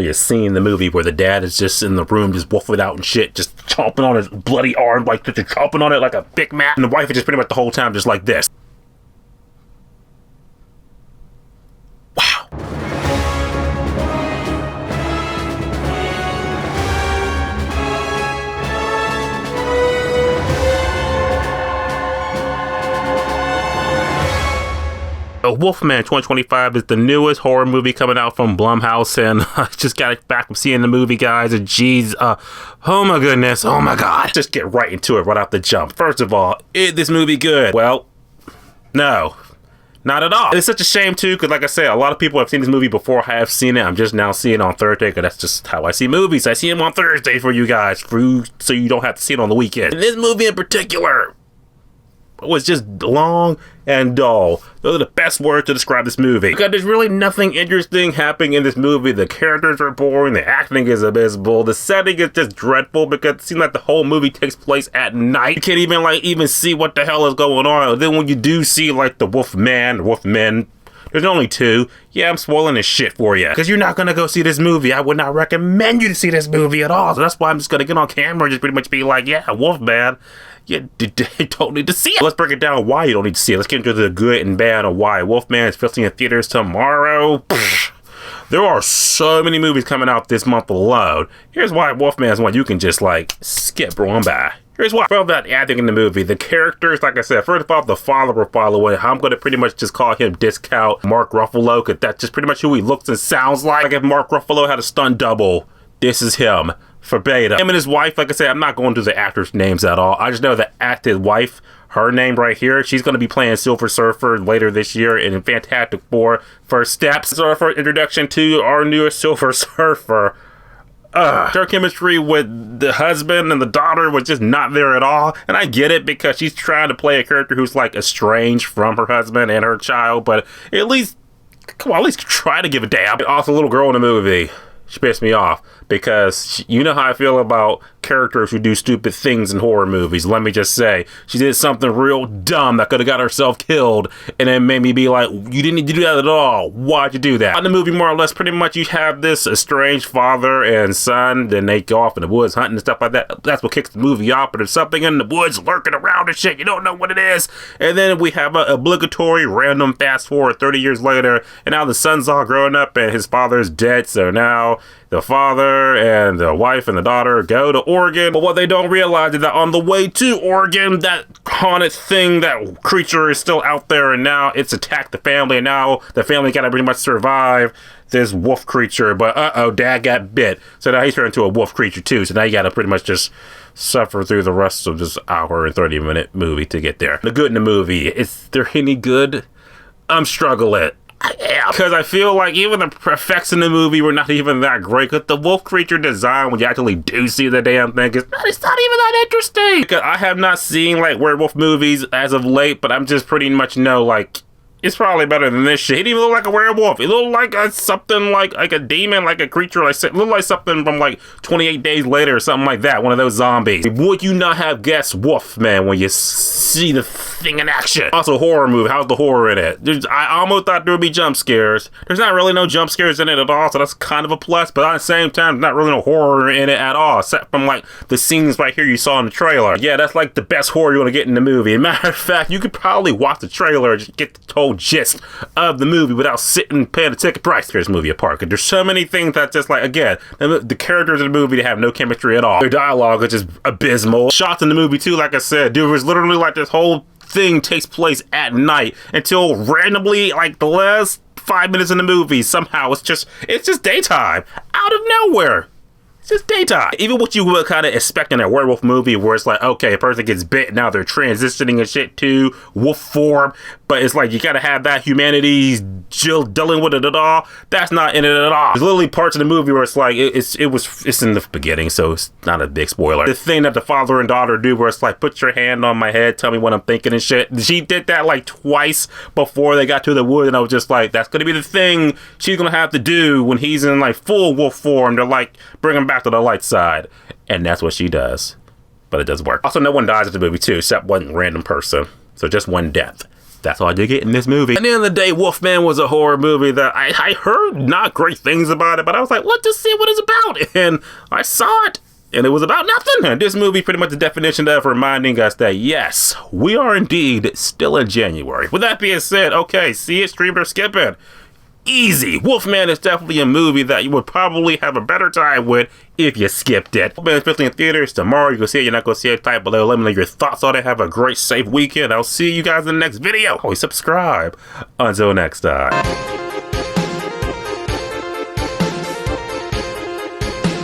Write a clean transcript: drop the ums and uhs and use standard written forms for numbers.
You're seeing the movie where the dad is just in the room, just wolfing out and shit, just chomping on his bloody arm, like just chomping on it like a Big Mac. And the wife is just pretty much the whole time just like this. Wow. Wolfman 2025 is the newest horror movie coming out from Blumhouse, and I just got back from seeing the movie, guys, and geez, oh my goodness, oh my god. Just get right into it right off the jump. First of all, is this movie good? Well, no. Not at all. It's such a shame too, because like I said, a lot of people have seen this movie before I have seen it. I'm just now seeing it on Thursday, because that's just how I see movies. I see them on Thursday for you guys, so you don't have to see it on the weekend. And this movie in particular was just long and dull. Those are the best words to describe this movie. Because there's really nothing interesting happening in this movie. The characters are boring, the acting is abysmal, the setting is just dreadful because it seems like the whole movie takes place at night. You can't even see what the hell is going on. And then when you do see like the wolfmen, there's only two. Yeah, I'm spoiling this shit for you, because you're not gonna go see this movie. I would not recommend you to see this movie at all. So that's why I'm just gonna get on camera and just pretty much be like, yeah, Wolfman, you don't need to see it. Let's break it down why you don't need to see it. Let's get into the good and bad of why. Wolfman is filming in theaters tomorrow. There are so many movies coming out this month alone. Here's why Wolfman is one you can just like skip on by. Here's why. From that acting in the movie, the characters, like I said, first of all, the father will follow it. I'm going to pretty much just call him discount Mark Ruffalo, because that's just pretty much who he looks and sounds like. Like if Mark Ruffalo had a stunt double, this is him. Verbatim. Him and his wife, like I said, I'm not going through the actors' names at all. I just know the active wife, her name right here, she's going to be playing Silver Surfer later this year in Fantastic Four First Steps. So our first introduction to our newest Silver Surfer. Her chemistry with the husband and the daughter was just not there at all. And I get it, because she's trying to play a character who's like estranged from her husband and her child, but at least, come on, at least try to give a damn. Also, the little girl in the movie, she pissed me off, because you know how I feel about characters who do stupid things in horror movies. Let me just say, she did something real dumb that could have got herself killed, and it made me be like, you didn't need to do that at all. Why'd you do that? In the movie, more or less, pretty much you have this estranged father and son, then they go off in the woods hunting and stuff like that. That's what kicks the movie off, but there's something in the woods lurking around and shit. You don't know what it is. And then we have an obligatory random fast forward 30 years later, and now the son's all grown up and his father's dead, so now the father and the wife and the daughter go to Oregon. But what they don't realize is that on the way to Oregon, that haunted thing, that creature is still out there, and now it's attacked the family, and now the family gotta pretty much survive this wolf creature. But dad got bit, so now he's turned into a wolf creature too, so now you gotta pretty much just suffer through the rest of this hour and 30-minute movie to get there. The good in the movie, is there any good? I'm struggling. Yeah, because I feel like even the effects in the movie were not even that great, because the wolf creature design, when you actually do see the damn thing, it's not even that interesting. Because I have not seen like werewolf movies as of late, but I'm just pretty much know like it's probably better than this shit. He didn't even look like a werewolf. He looked like something like a demon, like a creature. Like it looked like something from like 28 Days Later or something like that. One of those zombies. Would you not have guessed Wolfman when you see the thing in action? Also, horror movie. How's the horror in it? I almost thought there would be jump scares. There's not really no jump scares in it at all, so that's kind of a plus. But at the same time, there's not really no horror in it at all, except from like the scenes right here you saw in the trailer. Yeah, that's like the best horror you're gonna get in the movie. Matter of fact, you could probably watch the trailer and just get the total gist of the movie without sitting and paying the ticket price for this movie apart. Because there's so many things that just like, again, the characters in the movie, they have no chemistry at all. Their dialogue is just abysmal. Shots in the movie too, like I said, there was literally like this whole thing takes place at night until randomly like the last 5 minutes in the movie, somehow it's just daytime out of nowhere. It's just daytime. Even what you would kind of expect in a werewolf movie, where it's like, okay, a person gets bit, now they're transitioning and shit to wolf form, but it's like you gotta have that humanity dealing with it at all. That's not in it at all. There's literally parts of the movie where it's like it's in the beginning, so it's not a big spoiler. The thing that the father and daughter do, where it's like, put your hand on my head, tell me what I'm thinking and shit. She did that like twice before they got to the wood, and I was just like, that's gonna be the thing she's gonna have to do when he's in like full wolf form to like bring him back to the light side. And that's what she does. But it does work. Also, no one dies in the movie too, except one random person. So just one death. That's all I did get in this movie. At the end of the day, Wolfman was a horror movie that I heard not great things about it, but I was like, let's just see what it's about. And I saw it, and it was about nothing. And this movie pretty much the definition of reminding us that, yes, we are indeed still in January. With that being said, okay, see it, stream it, or skip it. Easy. Wolfman is definitely a movie that you would probably have a better time with if you skipped it. Wolfman is officially in theaters tomorrow. You can see it, you're not going to see it. Type below. Let me know your thoughts on it. Have a great, safe weekend. I'll see you guys in the next video. Always subscribe. Until next time.